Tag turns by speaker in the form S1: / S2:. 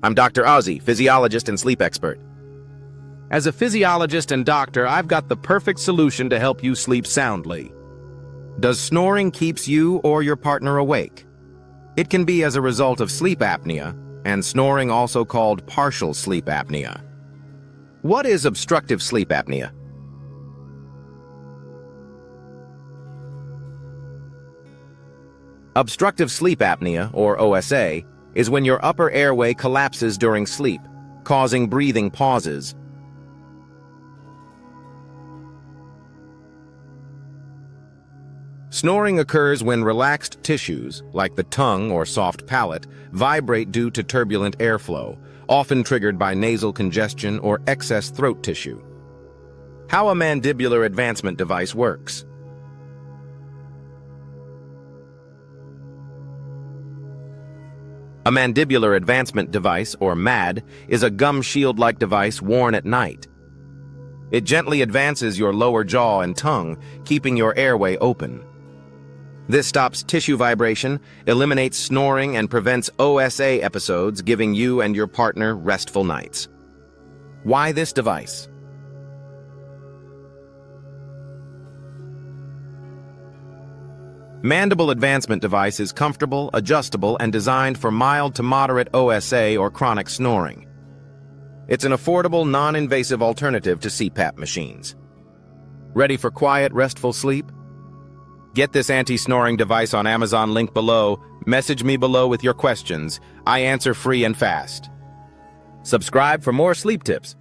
S1: I'm Dr. Ozzy, physiologist and sleep expert. As a physiologist and doctor, I've got the perfect solution to help you sleep soundly. Does snoring keeps you or your partner awake? It can be as a result of sleep apnea, and snoring also called partial sleep apnea. What is obstructive sleep apnea? Obstructive sleep apnea, or OSA, is when your upper airway collapses during sleep, causing breathing pauses. Snoring occurs when relaxed tissues, like the tongue or soft palate, vibrate due to turbulent airflow, often triggered by nasal congestion or excess throat tissue. How a mandibular advancement device works. A mandibular advancement device, or MAD, is a gum shield-like device worn at night. It gently advances your lower jaw and tongue, keeping your airway open. This stops tissue vibration, eliminates snoring, and prevents OSA episodes, giving you and your partner restful nights. Why this device? Mandible advancement device is comfortable, adjustable, and designed for mild to moderate OSA or chronic snoring. It's an affordable, non-invasive alternative to CPAP machines. Ready for quiet, restful sleep? Get this anti-snoring device on Amazon, link below. Message me below with your questions. I answer free and fast. Subscribe for more sleep tips.